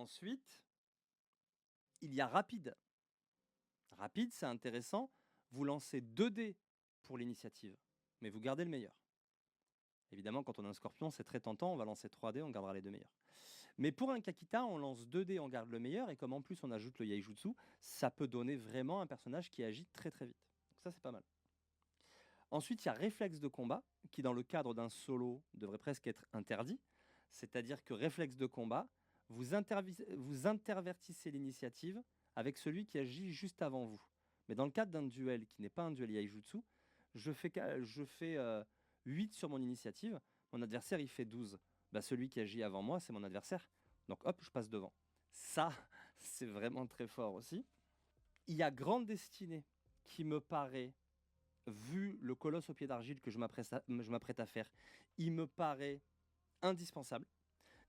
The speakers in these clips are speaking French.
Ensuite, il y a rapide. Rapide, c'est intéressant. Vous lancez 2 dés pour l'initiative, mais vous gardez le meilleur. Évidemment, quand on a un scorpion, c'est très tentant, on va lancer 3 dés, on gardera les 2 meilleurs. Mais pour un Kakita, on lance 2 dés, on garde le meilleur, et comme en plus on ajoute le Yaijutsu, ça peut donner vraiment un personnage qui agit très très vite. Donc ça, c'est pas mal. Ensuite, il y a réflexe de combat, qui dans le cadre d'un solo devrait presque être interdit. C'est-à-dire que réflexe de combat, vous intervertissez l'initiative avec celui qui agit juste avant vous. Mais dans le cadre d'un duel qui n'est pas un duel Yaijutsu, je fais 8 sur mon initiative, mon adversaire il fait 12. Bah, celui qui agit avant moi, c'est mon adversaire. Donc hop, je passe devant. Ça, c'est vraiment très fort aussi. Il y a Grande Destinée qui me paraît, vu le colosse au pied d'argile que je m'apprête à faire, il me paraît indispensable.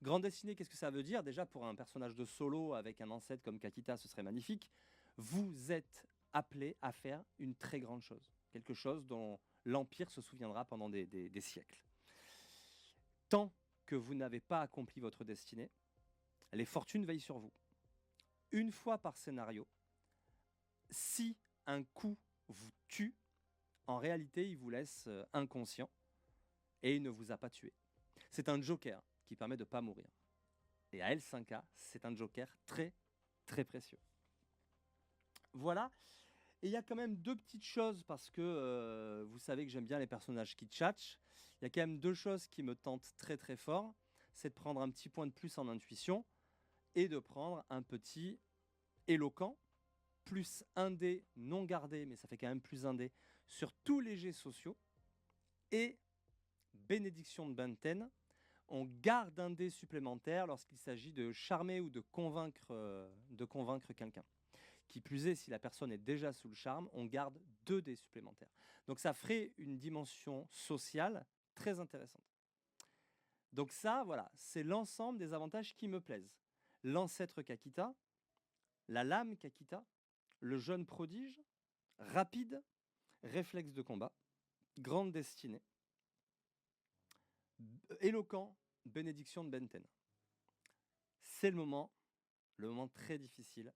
Grande Destinée, qu'est-ce que ça veut dire? Déjà, pour un personnage de solo avec un ancêtre comme Kakita, ce serait magnifique. Vous êtes appelé à faire une très grande chose. Quelque chose dont l'Empire se souviendra pendant des siècles. Tant que vous n'avez pas accompli votre destinée, les fortunes veillent sur vous. Une fois par scénario, si un coup vous tue, en réalité, il vous laisse inconscient et il ne vous a pas tué. C'est un joker qui permet de ne pas mourir. Et à L5K, c'est un joker très, très précieux. Voilà. Et il y a quand même 2 petites choses, parce que vous savez que j'aime bien les personnages qui tchatchent. Il y a quand même 2 choses qui me tentent très, très fort. C'est de prendre un petit point de plus en intuition et de prendre un petit éloquent, plus 1 dé non gardé, mais ça fait quand même plus 1 dé sur tous les jets sociaux. Et bénédiction de Benten, on garde un dé supplémentaire lorsqu'il s'agit de charmer ou de convaincre quelqu'un. Qui plus est, si la personne est déjà sous le charme, on garde 2 dés supplémentaires. Donc ça ferait une dimension sociale très intéressante. Donc ça, voilà, c'est l'ensemble des avantages qui me plaisent. L'ancêtre Kakita, la lame Kakita, le jeune prodige, rapide, réflexe de combat, grande destinée, éloquent, bénédiction de Benten. C'est le moment très difficile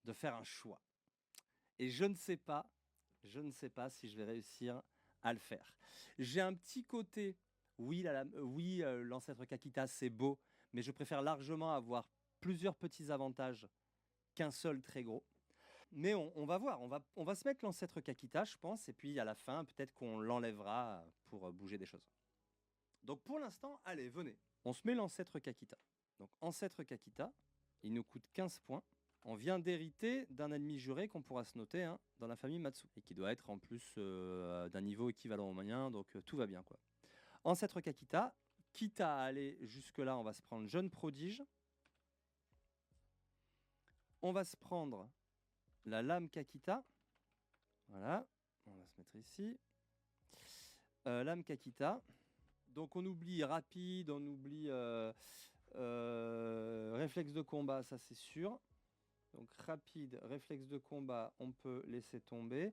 de faire un choix. Et je ne sais pas si je vais réussir à le faire. J'ai un petit côté, oui, l'ancêtre Kakita, c'est beau, mais je préfère largement avoir plusieurs petits avantages qu'un seul très gros. Mais on va voir, on va se mettre l'ancêtre Kakita, je pense, et puis à la fin, peut-être qu'on l'enlèvera pour bouger des choses. Donc pour l'instant, allez, venez. On se met l'ancêtre Kakita. Donc ancêtre Kakita, il nous coûte 15 points. On vient d'hériter d'un ennemi juré qu'on pourra se noter dans la famille Matsu, et qui doit être en plus d'un niveau équivalent au mien, donc tout va bien, quoi. Ancêtre Kakita, quitte à aller jusque-là, on va se prendre jeune prodige. On va se prendre la lame Kakita. Voilà, on va se mettre ici. Lame Kakita. Donc on oublie rapide, on oublie réflexe de combat, ça c'est sûr. Donc rapide, réflexe de combat, on peut laisser tomber.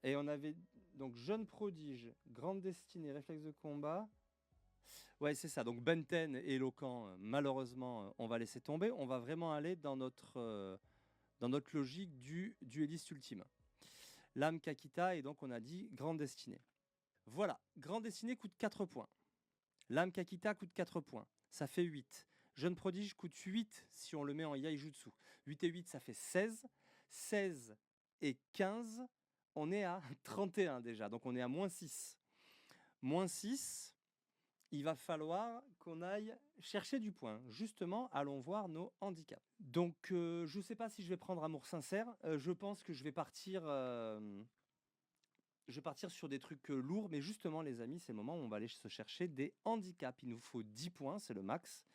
Et on avait donc jeune prodige, grande destinée, réflexe de combat. Ouais, c'est ça. Donc Benten et éloquent, malheureusement, on va laisser tomber. On va vraiment aller dans notre logique du dueliste ultime. Lame Kakita, et donc on a dit grande destinée. Voilà, grande destinée coûte 4 points. Lame Kakita coûte 4 points. Ça fait 8. Jeune prodige coûte 8 si on le met en Yaijutsu. 8 et 8, ça fait 16. 16 et 15, on est à 31 déjà. Donc on est à moins 6. Moins 6, il va falloir qu'on aille chercher du point. Justement, allons voir nos handicaps. Donc je ne sais pas si je vais prendre Amour sincère. Je pense que je vais partir... sur des trucs lourds, mais justement, les amis, c'est le moment où on va aller se chercher des handicaps. Il nous faut 10 points, c'est le max.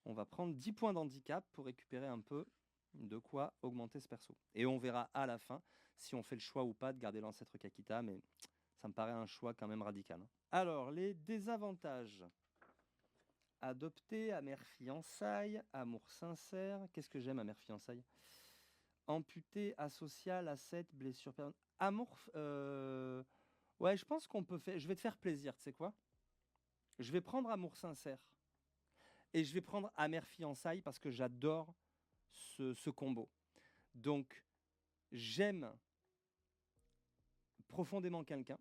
On va prendre 10 points d'handicap pour récupérer un peu de quoi augmenter ce perso. Et on verra à la fin si on fait le choix ou pas de garder l'ancêtre Kakita, mais ça me paraît un choix quand même radical. Alors, les désavantages. Adopter, amère fiançailles, amour sincère. Qu'est-ce que j'aime, amère fiançailles? Amputé, asocial, asset, blessure permanente. Amour... Ouais, je pense qu'on peut faire... Je vais te faire plaisir, tu sais quoi? Je vais prendre amour sincère. Et je vais prendre amère fiançailles parce que j'adore ce combo. Donc, j'aime profondément quelqu'un.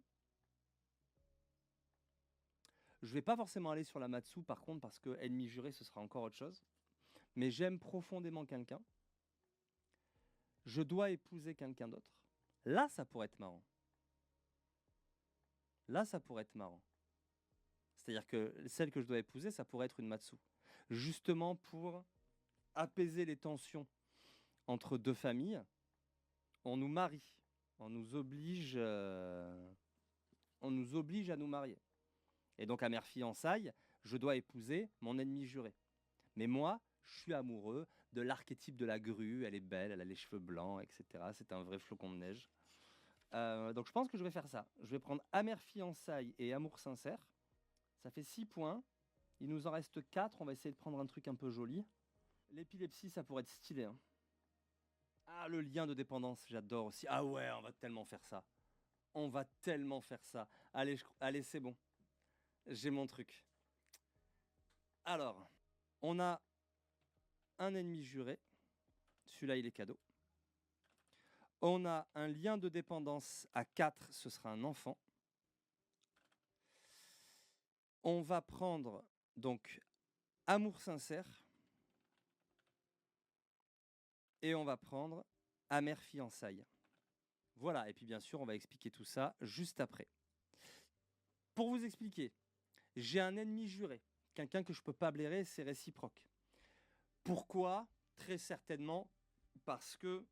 Je vais pas forcément aller sur la Matsu par contre parce que ennemi juré ce sera encore autre chose. Mais j'aime profondément quelqu'un. Je dois épouser quelqu'un d'autre. Là, ça pourrait être marrant. Là, ça pourrait être marrant. C'est-à-dire que celle que je dois épouser, ça pourrait être une Matsu. Justement pour apaiser les tensions entre deux familles, on nous marie. On nous oblige à nous marier. Et donc, à mère fiançailles, je dois épouser mon ennemi juré. Mais moi, je suis amoureux de l'archétype de la grue. Elle est belle, elle a les cheveux blancs, etc. C'est un vrai flocon de neige. Donc, je pense que je vais faire ça. Je vais prendre amère fiançailles et amour sincère. Ça fait 6 points. Il nous en reste 4. On va essayer de prendre un truc un peu joli. L'épilepsie, ça pourrait être stylé. Hein. Ah, le lien de dépendance, j'adore aussi. Ah ouais, on va tellement faire ça. On va tellement faire ça. Allez, allez, c'est bon. J'ai mon truc. Alors, on a un ennemi juré. Celui-là, il est cadeau. On a un lien de dépendance à 4, ce sera un enfant. On va prendre donc amour sincère. Et on va prendre amère fiançailles. Voilà, et puis bien sûr, on va expliquer tout ça juste après. Pour vous expliquer, j'ai un ennemi juré, quelqu'un que je ne peux pas blairer, c'est réciproque. Pourquoi? Très certainement parce que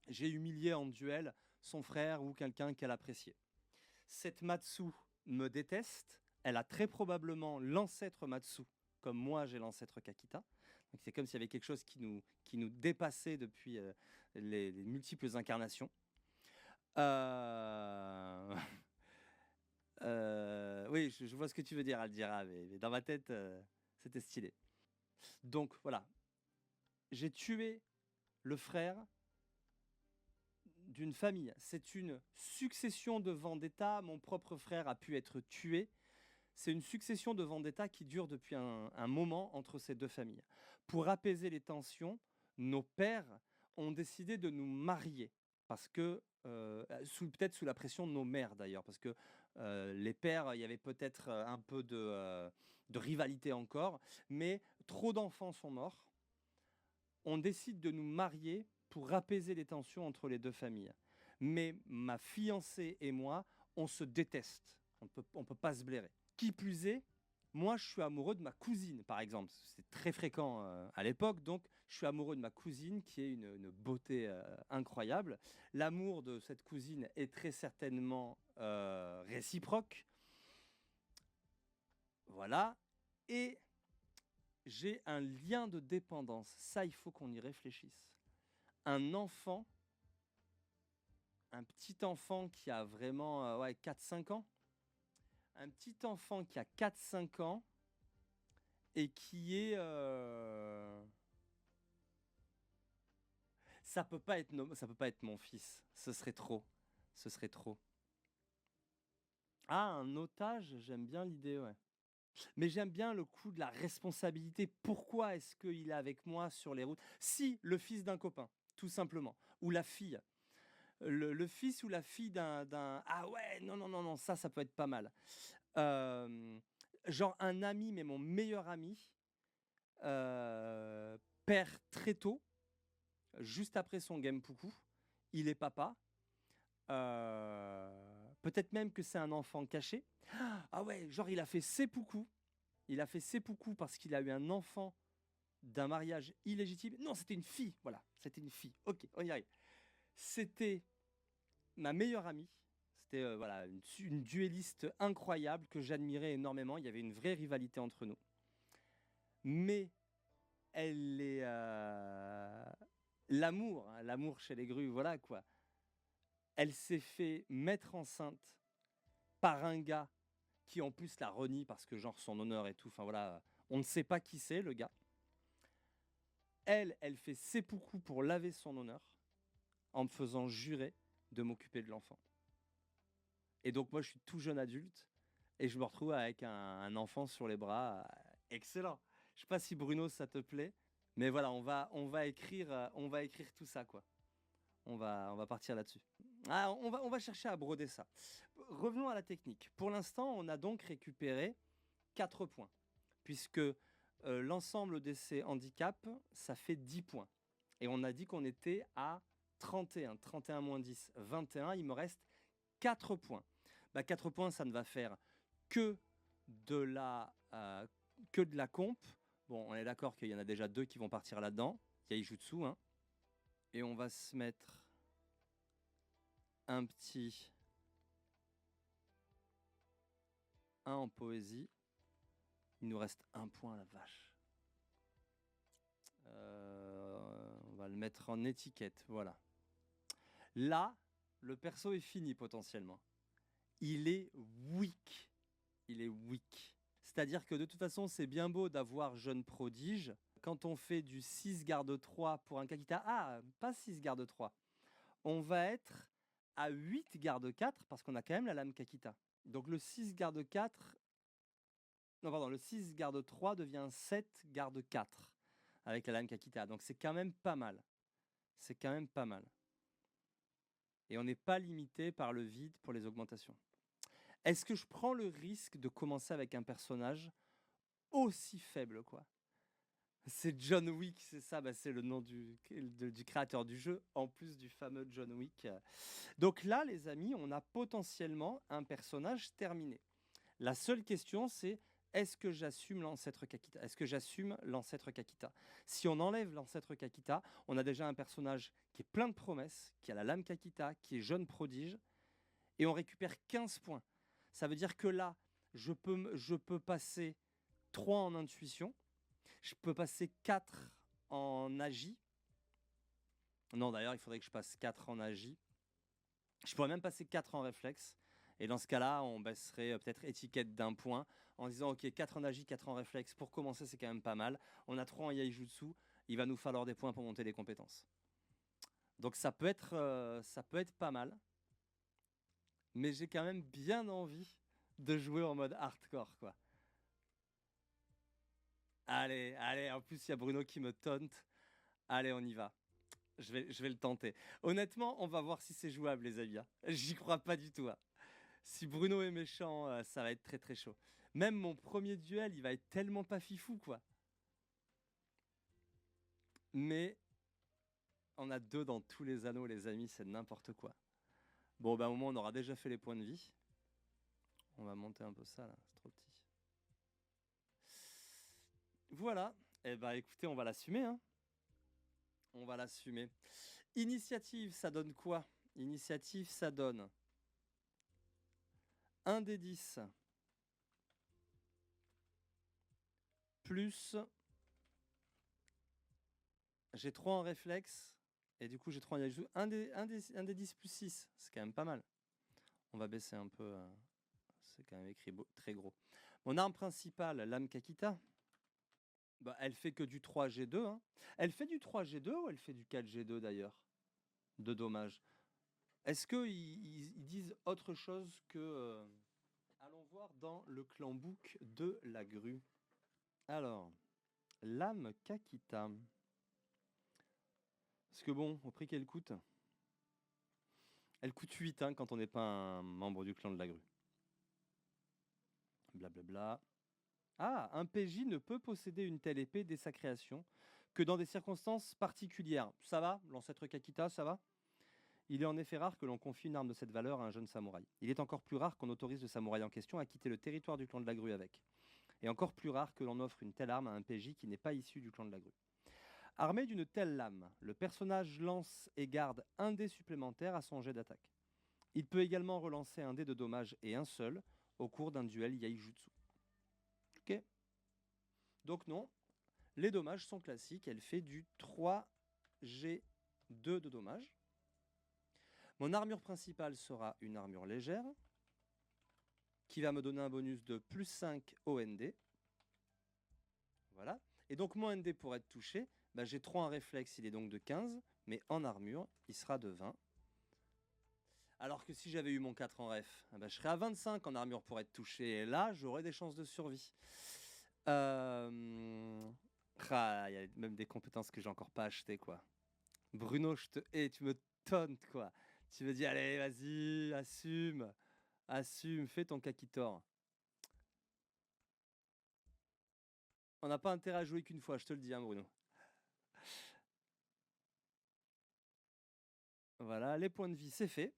j'ai humilié en duel son frère ou quelqu'un qu'elle appréciait. Cette Matsu me déteste, elle a très probablement l'ancêtre Matsu, comme moi j'ai l'ancêtre Kakita. Donc c'est comme s'il y avait quelque chose qui nous dépassait depuis les multiples incarnations. Oui, je vois ce que tu veux dire, Aldira, mais dans ma tête, c'était stylé. Donc voilà, j'ai tué le frère d'une famille. C'est une succession de vendettas. Mon propre frère a pu être tué. C'est une succession de vendettas qui dure depuis un moment entre ces deux familles. Pour apaiser les tensions, nos pères ont décidé de nous marier. Parce que, peut-être sous la pression de nos mères d'ailleurs, parce que les pères, il y avait peut-être un peu de rivalité encore, mais trop d'enfants sont morts. On décide de nous marier pour apaiser les tensions entre les deux familles. Mais ma fiancée et moi, on se déteste. On peut pas se blairer. Qui plus est, moi, je suis amoureux de ma cousine, par exemple. C'est très fréquent à l'époque, donc je suis amoureux de ma cousine, qui est une beauté incroyable. L'amour de cette cousine est très certainement réciproque. Voilà. Et j'ai un lien de dépendance. Ça, il faut qu'on y réfléchisse. Un enfant, un petit enfant qui a vraiment 4-5 ans, un petit enfant qui a 4-5 ans et qui est... Ça peut pas être mon fils. Ce serait trop. Ce serait trop. Ah, un otage, j'aime bien l'idée, ouais. Mais j'aime bien le coup de la responsabilité. Pourquoi est-ce qu'il est avec moi sur les routes? Si, le fils d'un copain, tout simplement. Ou la fille. Le fils ou la fille d'un... Ah ouais, non, non, non, non, ça peut être pas mal. Genre un ami, mais mon meilleur ami, perd très tôt, juste après son Genpuku. Il est papa. Peut-être même que c'est un enfant caché. Ah ouais, genre il a fait seppuku. Il a fait seppuku parce qu'il a eu un enfant d'un mariage illégitime. Non, c'était une fille. Voilà, c'était une fille. Ok, on y arrive. C'était ma meilleure amie. C'était voilà, une duelliste incroyable que j'admirais énormément. Il y avait une vraie rivalité entre nous. Mais elle est... l'amour, hein, l'amour chez les grues, voilà quoi. Elle s'est fait mettre enceinte par un gars qui en plus la renie parce que genre son honneur et tout. Enfin voilà, on ne sait pas qui c'est le gars. Elle fait seppuku pour laver son honneur en me faisant jurer de m'occuper de l'enfant. Et donc moi je suis tout jeune adulte et je me retrouve avec un enfant sur les bras. Excellent. Je sais pas si Bruno, ça te plaît. Mais voilà, on va écrire tout ça, quoi. On va partir là-dessus. Ah, on va chercher à broder ça. Revenons à la technique. Pour l'instant, on a donc récupéré 4 points, puisque l'ensemble de ces handicaps, ça fait 10 points. Et on a dit qu'on était à 31. 31 moins 10, 21. Il me reste 4 points. 4 points, ça ne va faire que de la comp. Bon, on est d'accord qu'il y en a déjà 2 qui vont partir là-dedans. Yaijutsu, hein. Et on va se mettre un petit 1 en poésie. Il nous reste 1 point, la vache. On va le mettre en étiquette, voilà. Là, le perso est fini potentiellement. Il est weak. Il est weak. C'est-à-dire que de toute façon, c'est bien beau d'avoir jeune prodige. Quand on fait du 6 garde 3 pour un Kakita, pas 6 garde 3. On va être à 8 garde 4 parce qu'on a quand même la lame Kakita. Donc le 6 garde 4, non pardon, le 6 garde 3 devient 7 garde 4 avec la lame Kakita. Donc c'est quand même pas mal. C'est quand même pas mal. Et on n'est pas limité par le vide pour les augmentations. Est-ce que je prends le risque de commencer avec un personnage aussi faible, quoi? C'est John Wick, c'est ça, c'est le nom du créateur du jeu, en plus du fameux John Wick. Donc là, les amis, on a potentiellement un personnage terminé. La seule question, c'est est-ce que j'assume l'ancêtre Kakita? Est-ce que j'assume l'ancêtre Kakita? Si on enlève l'ancêtre Kakita, on a déjà un personnage qui est plein de promesses, qui a la lame Kakita, qui est jeune prodige, et on récupère 15 points. Ça veut dire que là, je peux passer 3 en intuition, je peux passer 4 en agi. Non, d'ailleurs, il faudrait que je passe 4 en agi. Je pourrais même passer 4 en réflexe. Et dans ce cas-là, on baisserait peut-être étiquette d'1 point en disant ok, 4 en agi, 4 en réflexe. Pour commencer, c'est quand même pas mal. On a 3 en yaijutsu. Il va nous falloir des points pour monter les compétences. Donc ça peut être pas mal. Mais j'ai quand même bien envie de jouer en mode hardcore, quoi. Allez, en plus, il y a Bruno qui me taunte. Allez, on y va. Je vais le tenter. Honnêtement, on va voir si c'est jouable, les amis. J'y crois pas du tout. Si Bruno est méchant, ça va être très très chaud. Même mon premier duel, il va être tellement pas fifou, quoi. Mais on a 2 dans tous les anneaux, les amis, c'est n'importe quoi. Bon, au moins, on aura déjà fait les points de vie. On va monter un peu ça, là. C'est trop petit. Voilà. Écoutez, on va l'assumer, hein. On va l'assumer. Initiative, ça donne quoi? Initiative, ça donne 1 des 10 plus... J'ai 3 en réflexe. Et du coup, j'ai 3 en yaijutsu. 1 des 10 plus 6. C'est quand même pas mal. On va baisser un peu. C'est quand même écrit très gros. Mon arme principale, l'âme Kakita, elle fait que du 3G2. Hein. Elle fait du 3G2 ou elle fait du 4G2 d'ailleurs? De dommages. Est-ce qu'ils disent autre chose que... Allons voir dans le clan book de la grue. Alors, l'âme Kakita. Parce que bon, au prix qu'elle coûte, elle coûte 8 hein, quand on n'est pas un membre du clan de la grue. Blablabla. Ah, un PJ ne peut posséder une telle épée dès sa création que dans des circonstances particulières. Ça va, l'ancêtre Kakita, ça va? Il est en effet rare que l'on confie une arme de cette valeur à un jeune samouraï. Il est encore plus rare qu'on autorise le samouraï en question à quitter le territoire du clan de la grue avec. Et encore plus rare que l'on offre une telle arme à un PJ qui n'est pas issu du clan de la grue. Armé d'une telle lame, le personnage lance et garde un dé supplémentaire à son jet d'attaque. Il peut également relancer un dé de dommage et un seul au cours d'un duel yaijutsu. Ok. Donc non, les dommages sont classiques. Elle fait du 3G2 de dommages. Mon armure principale sera une armure légère qui va me donner un bonus de plus 5 au ND. Voilà. Et donc mon ND pour être touché, j'ai 3 en réflexe, il est donc de 15, mais en armure, il sera de 20. Alors que si j'avais eu mon 4 en ref, je serais à 25 en armure pour être touché, et là, j'aurais des chances de survie. Il y a même des compétences que j'ai encore pas achetées, quoi. Bruno, je te hais, tu me tauntes, quoi. Tu me dis, allez, vas-y, assume, fais ton Kakitor. On n'a pas intérêt à jouer qu'une fois, je te le dis, hein, Bruno. Voilà, les points de vie, c'est fait.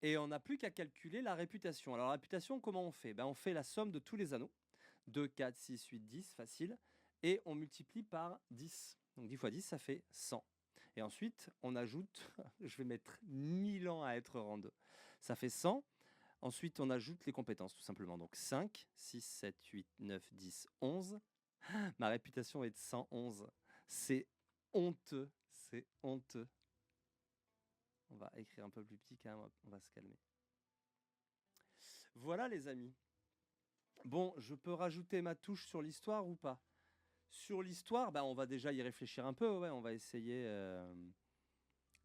Et on n'a plus qu'à calculer la réputation. Alors, la réputation, comment on fait? On fait la somme de tous les anneaux. 2, 4, 6, 8, 10, facile. Et on multiplie par 10. Donc 10 fois 10, ça fait 100. Et ensuite, on ajoute, je vais mettre 1000 ans à être rang 2. Ça fait 100. Ensuite, on ajoute les compétences, tout simplement. Donc 5, 6, 7, 8, 9, 10, 11. Ma réputation est de 111. C'est honteux. C'est honteux. On va écrire un peu plus petit quand même, on va se calmer. Voilà les amis. Bon, je peux rajouter ma touche sur l'histoire ou pas? Sur l'histoire, on va déjà y réfléchir un peu. Ouais, on va essayer.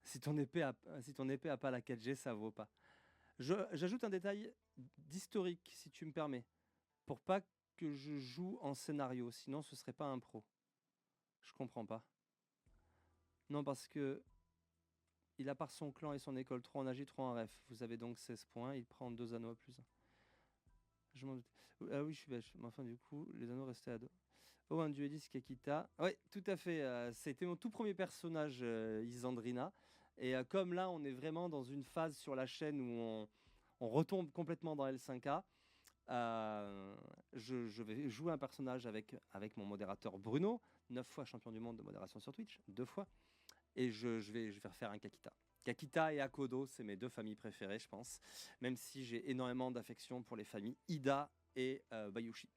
Si ton épée a pas la 4G, ça vaut pas. J'ajoute un détail d'historique, si tu me permets, pour pas que je joue en scénario. Sinon, ce serait pas un pro. Je comprends pas. Non, parce que il a par son clan et son école 3 en AG, 3 en ref. Vous avez donc 16 points. Il prend 2 anneaux à plus 1. Je m'en doute. Ah oui, je suis bêche. Mais enfin, du coup, les anneaux restaient à 2. Oh, un dueliste Kakita. Oui, tout à fait. C'était mon tout premier personnage, Isandrina. Et comme là, on est vraiment dans une phase sur la chaîne où on retombe complètement dans L5A, je vais jouer un personnage avec mon modérateur Bruno, 9 fois champion du monde de modération sur Twitch, 2 fois. Et je vais faire un Kakita. Kakita et Akodo, c'est mes 2 familles préférées, je pense. Même si j'ai énormément d'affection pour les familles Ida et Bayushi.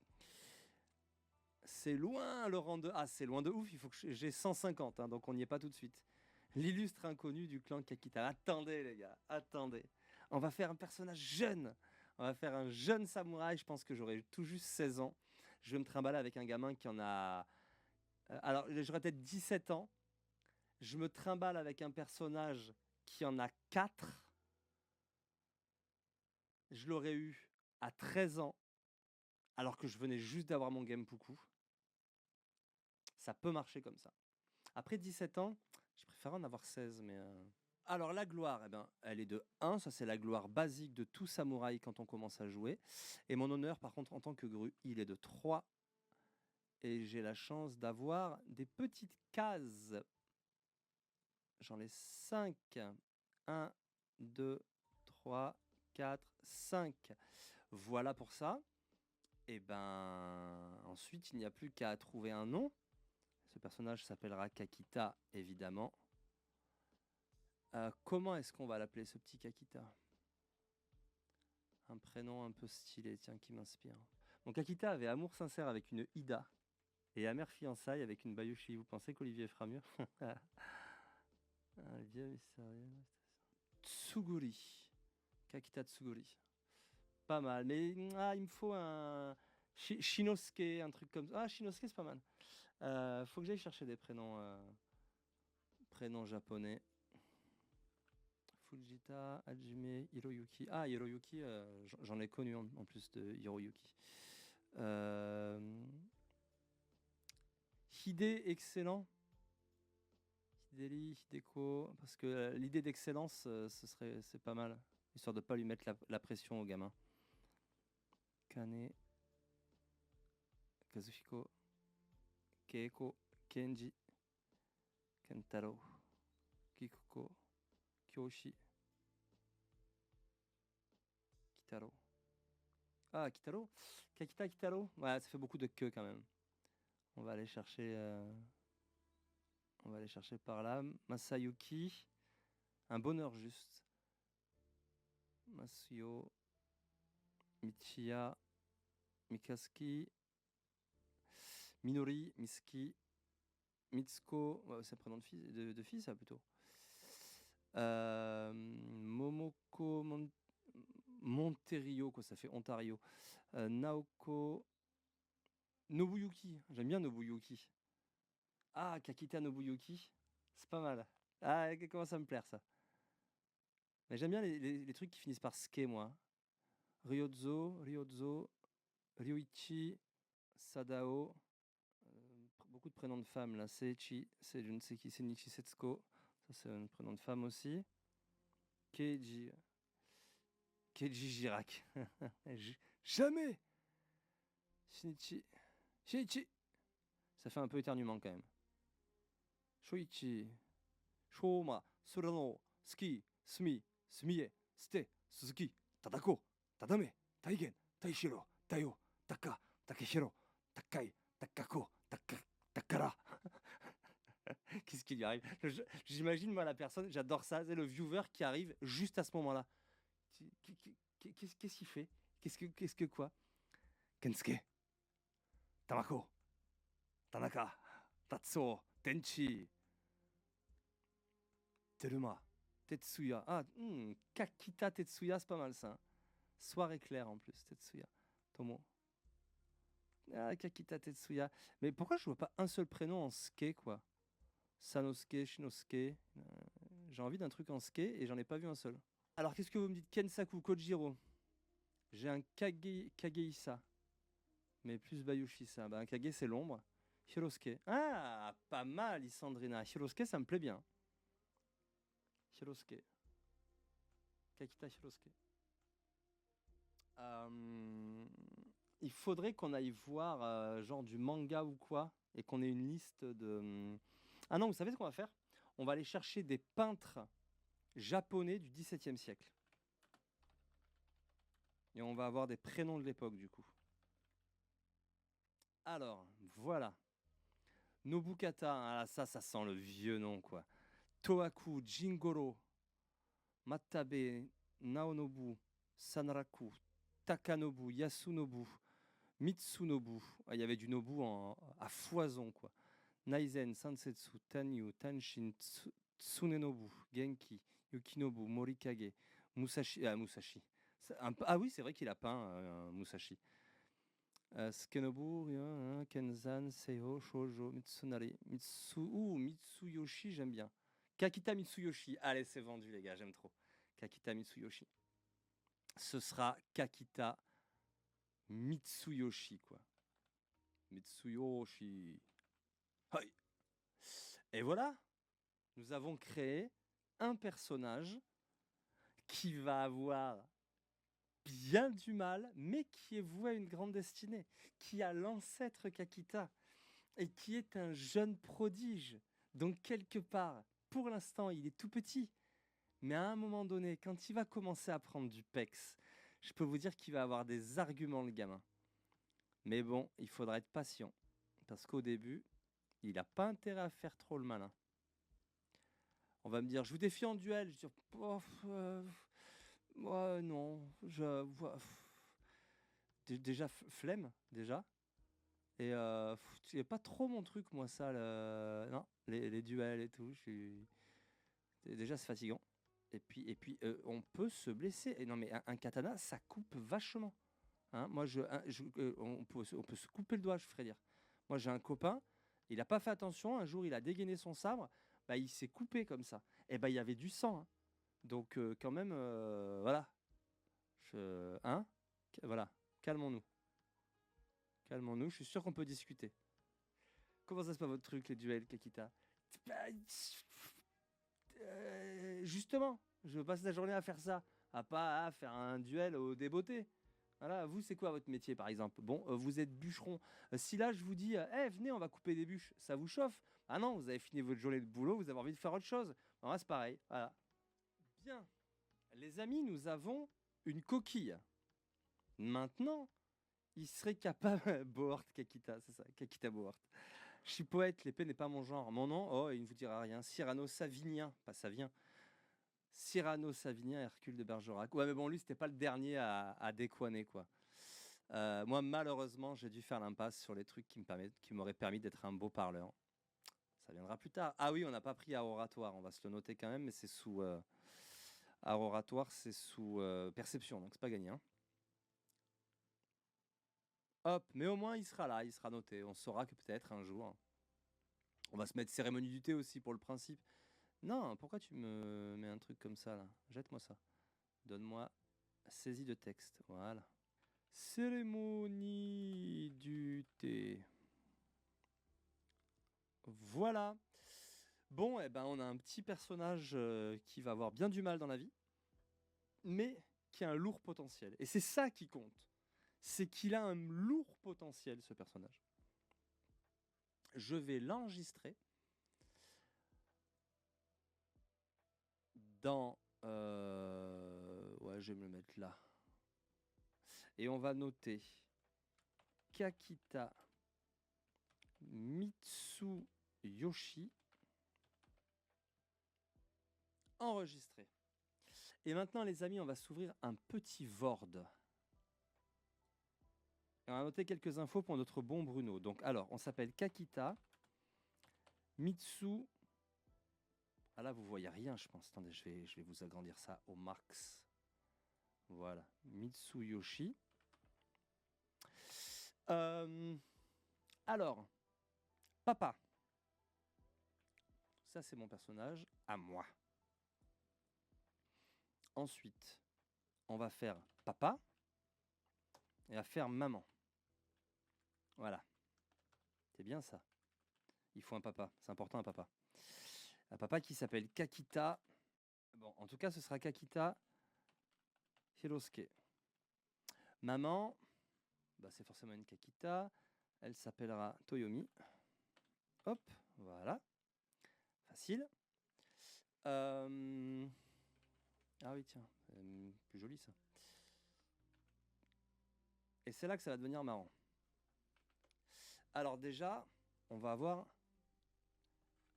C'est loin le rang de... Ah, c'est loin de ouf, il faut que j'ai 150, hein, donc on n'y est pas tout de suite. L'illustre inconnu du clan Kakita. Attendez les gars, attendez. On va faire un personnage jeune. On va faire un jeune samouraï, je pense que j'aurai tout juste 16 ans. Je vais me trimballer avec un gamin qui en a... alors, j'aurais peut-être 17 ans. Je me trimballe avec un personnage qui en a 4. Je l'aurais eu à 13 ans, alors que je venais juste d'avoir mon Genpuku. Ça peut marcher comme ça. Après 17 ans, je préfère en avoir 16, mais... Alors la gloire, elle est de 1, ça c'est la gloire basique de tout samouraï quand on commence à jouer. Et mon honneur, par contre, en tant que grue, il est de 3. Et j'ai la chance d'avoir des petites cases. J'en ai 5. 1, 2, 3, 4, 5. Voilà pour ça. Et ensuite, il n'y a plus qu'à trouver un nom. Ce personnage s'appellera Kakita, évidemment. Comment est-ce qu'on va l'appeler, ce petit Kakita? Un prénom un peu stylé, tiens, qui m'inspire. Donc Kakita avait amour sincère avec une Ida et amère fiançailles avec une Bayushi. Vous pensez qu'Olivier fera mieux? Un vieux mystérieux. Tsuguri. Kakita Tsuguri. Pas mal, mais il me faut un Shinosuke, un truc comme ça. Ah, Shinosuke, c'est pas mal. Faut que j'aille chercher des prénoms japonais. Fujita, Hajime, Hiroyuki. Ah, Hiroyuki, j'en ai connu en plus de Hiroyuki. Hide, excellent. Hideli, Hideko, parce que l'idée d'excellence, c'est pas mal, histoire de pas lui mettre la pression au gamin. Kane, Kazuhiko, Keiko, Kenji, Kentaro, Kikuko, Kyoshi, Kitaro. Ah, Kitaro? Kakita Kitaro? Ouais, ça fait beaucoup de queue quand même. On va aller chercher... On va aller chercher par là. Masayuki. Un bonheur juste. Masuyo. Michiya. Mikazuki. Minori. Miski. Mitsuko. Ouais, c'est un prénom de fille, ça plutôt. Momoko Monterio, quoi, ça fait Ontario. Naoko. Nobuyuki. J'aime bien Nobuyuki. Ah, Kakita Nobuyuki. C'est pas mal. Ah, comment ça me plaire ça. Mais j'aime bien les trucs qui finissent par ske, moi. Ryozo. Ryuichi, Sadao, beaucoup de prénoms de femmes là. Seichi, c'est je ne sais qui, Senichi Setsuko, ça c'est un prénom de femme aussi. Keiji, Keiji Girac. Jamais Shinichi, Shinichi. Ça fait un peu éternuement quand même. Shoichi, Shoma, Surano, Ski, Sumi, Sumie, Ste, Suzuki, Tadako, Tadame, Taigen, Taishiro, Tayo, Taka, Takehiro, Takai, Takako, Takara. Qu'est-ce qui lui arrive? J'imagine moi la personne, j'adore ça, c'est le viewer qui arrive juste à ce moment-là. Qu'est-ce qu'il fait? Qu'est-ce que quoi? Kensuke, Tamako, Tanaka, Tatsuo, Tenchi, Teruma, Tetsuya. Ah, Kakita Tetsuya, c'est pas mal ça. Soir éclair en plus, Tetsuya. Tomo. Ah, Kakita Tetsuya. Mais pourquoi je vois pas un seul prénom en ske, quoi? Sanosuke, Shinosuke. J'ai envie d'un truc en ske et j'en ai pas vu un seul. Alors, qu'est-ce que vous me dites? Kensaku, Kojiro. J'ai un Kageisa. Mais plus Bayushisa. Bah, un Kage, c'est l'ombre. Hirosuke. Ah, pas mal, Isandrina. Hirosuke, ça me plaît bien. Hirosuke. Kakita Hirosuke. Il faudrait qu'on aille voir genre du manga ou quoi et qu'on ait une liste de... Ah non, vous savez ce qu'on va faire? On va aller chercher des peintres japonais du XVIIe siècle. Et on va avoir des prénoms de l'époque du coup. Alors, voilà. Nobukata, ah, ça sent le vieux nom quoi. Toaku, Jingoro, Matabe, Naonobu, Sanraku, Takanobu, Yasunobu, Mitsunobu. Ah, il y avait du Nobu à foison quoi. Naizen, Sansetsu, Tanyu, Tanshin, Tsunenobu, Genki, Yukinobu, Morikage, Musashi. Ah, Musashi. Ah oui, c'est vrai qu'il a peint Musashi. Skenobu, Kenzan, Seiho, Shoujo, Mitsunari, Mitsuyoshi, j'aime bien. Kakita Mitsuyoshi. Allez, c'est vendu, les gars, j'aime trop. Kakita Mitsuyoshi. Ce sera Kakita Mitsuyoshi, quoi. Mitsuyoshi. Hoi. Et voilà, nous avons créé un personnage qui va avoir bien du mal, mais qui est voué à une grande destinée, qui a l'ancêtre Kakita, et qui est un jeune prodige. Donc quelque part, pour l'instant, il est tout petit, mais à un moment donné, quand il va commencer à prendre du pex, je peux vous dire qu'il va avoir des arguments, le gamin. Mais bon, il faudra être patient, parce qu'au début, il n'a pas intérêt à faire trop le malin. On va me dire, je vous défie en duel. Je vais dire, non, déjà flemme, déjà. Et c'est pas trop mon truc, moi, ça. Non, les duels et tout. Déjà, c'est fatigant. Et puis on peut se blesser. Et non, mais un katana, ça coupe vachement. Hein, moi, on peut se couper le doigt, je ferais dire. Moi, j'ai un copain, il n'a pas fait attention. Un jour, il a dégainé son sabre. Bah, il s'est coupé comme ça. Et bah, il y avait du sang. Hein. Donc, quand même, voilà. Hein, voilà. Calmons-nous. Calmons-nous. Je suis sûr qu'on peut discuter. Comment ça se passe votre truc, les duels, Kakita? Bah, justement, je passe la journée à faire ça, à pas à faire un duel au débeauté. Voilà, vous, c'est quoi votre métier, par exemple? Bon, vous êtes bûcheron. Si là, je vous dis, venez, on va couper des bûches, ça vous chauffe? Ah non, vous avez fini votre journée de boulot, vous avez envie de faire autre chose. Alors, c'est pareil, voilà. Bien. Les amis, nous avons une coquille. Maintenant, il serait capable... Bohort, Kakita, c'est ça, Kakita Bohort. Je suis poète, l'épée n'est pas mon genre. Mon nom, oh, il ne vous dira rien. Cyrano Savinien, pas Savien. Cyrano Savinien, Hercule de Bergerac. Ouais, mais bon, lui, c'était pas le dernier à décoiner, quoi. Moi, malheureusement, j'ai dû faire l'impasse sur les trucs qui m'auraient permis d'être un beau parleur. Ça viendra plus tard. Ah oui, on n'a pas pris à oratoire, on va se le noter quand même, mais c'est sous... à oratoire, c'est sous perception, donc c'est pas gagné. Hein. Hop, mais au moins, il sera là, il sera noté. On saura que peut-être un jour... On va se mettre cérémonie du thé aussi pour le principe. Non, pourquoi tu me mets un truc comme ça là? Jette-moi ça. Donne-moi saisie de texte. Voilà. Cérémonie du thé. Voilà. Bon, eh ben, on a un petit personnage qui va avoir bien du mal dans la vie, mais qui a un lourd potentiel. Et c'est ça qui compte. C'est qu'il a un lourd potentiel, ce personnage. Je vais l'enregistrer dans... ouais, je vais me le mettre là. Et on va noter Kakita Mitsuyoshi enregistré. Et maintenant, les amis, on va s'ouvrir un petit Word. Et on va noter quelques infos pour notre bon Bruno. Donc, alors, on s'appelle Kakita Mitsu. Ah là, vous voyez rien, je pense. Attendez, je vais vous agrandir ça au max. Voilà, Mitsuyoshi. Alors, papa. Ça, c'est mon personnage à moi. Ensuite, on va faire papa et on va faire maman. Voilà. C'est bien ça. Il faut un papa. C'est important, un papa. Un papa qui s'appelle Kakita. Bon, en tout cas, ce sera Kakita Hirosuke. Maman, bah, c'est forcément une Kakita. Elle s'appellera Toyomi. Hop, voilà. Facile. Ah oui, tiens, plus joli ça. Et c'est là que ça va devenir marrant. Alors déjà, on va avoir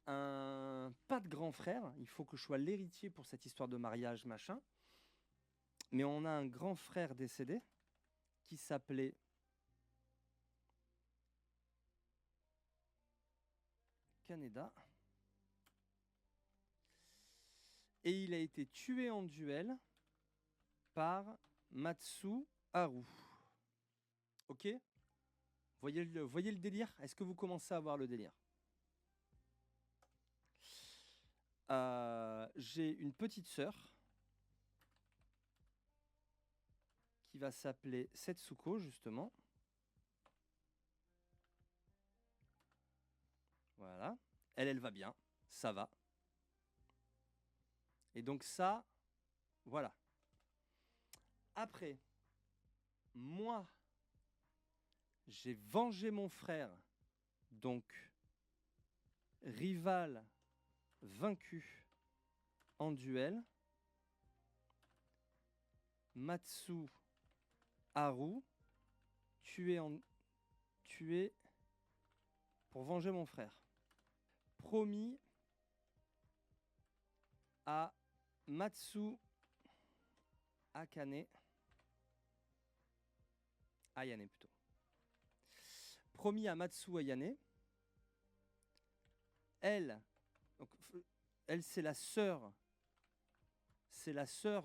pas de grand frère. Il faut que je sois l'héritier pour cette histoire de mariage, machin. Mais on a un grand frère décédé qui s'appelait Kaneda. Et il a été tué en duel par Matsu Haru. Ok ? Voyez le délire ? Est-ce que vous commencez à voir le délire ? J'ai une petite sœur qui va s'appeler Setsuko, justement. Voilà. Elle va bien. Ça va. Et donc ça, voilà. Après, moi, j'ai vengé mon frère, donc rival vaincu en duel. Matsu Haru, tué pour venger mon frère. Promis à Matsu Ayane plutôt. Promis à Matsu Ayane. Elle, c'est la sœur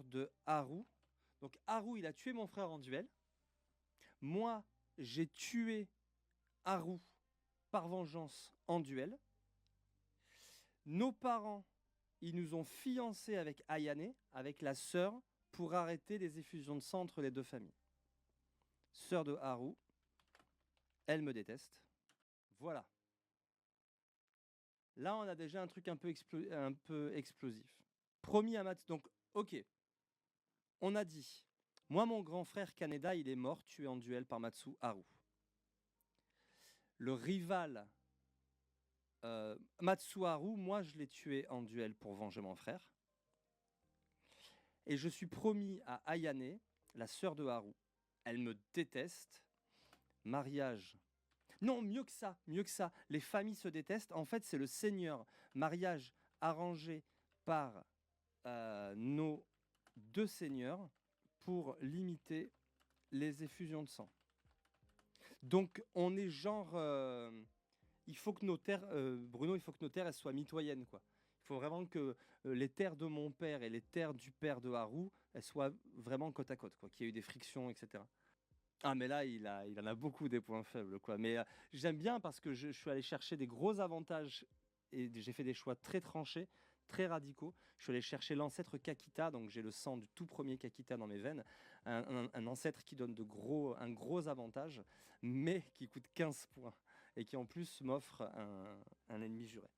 de Haru. Donc Haru, il a tué mon frère en duel. Moi, j'ai tué Haru par vengeance en duel. Nos parents, ils nous ont fiancés avec Ayane, avec la sœur, pour arrêter les effusions de sang entre les deux familles. Sœur de Haru, elle me déteste. Voilà. Là, on a déjà un truc un peu explosif. Promis à Matsu. Donc, ok. On a dit, moi, mon grand frère Kaneda, il est mort, tué en duel par Matsu Haru. Le rival Matsu Haru, moi, je l'ai tué en duel pour venger mon frère. Et je suis promis à Ayane, la sœur de Haru. Elle me déteste. Mariage. Non, mieux que ça. Les familles se détestent. En fait, c'est le seigneur. Mariage arrangé par nos deux seigneurs pour limiter les effusions de sang. Donc, on est genre... il faut que nos terres... Bruno, il faut que nos terres elles soient mitoyennes, quoi. Il faut vraiment que les terres de mon père et les terres du père de Haru, elles soient vraiment côte à côte, quoi. Qu'il y ait eu des frictions, etc. Ah, mais là, il en a beaucoup des points faibles, quoi. Mais j'aime bien parce que je suis allé chercher des gros avantages et j'ai fait des choix très tranchés très radicaux. Je suis allé chercher l'ancêtre Kakita, donc j'ai le sang du tout premier Kakita dans mes veines, un ancêtre qui donne un gros avantage, mais qui coûte 15 points et qui en plus m'offre un ennemi juré.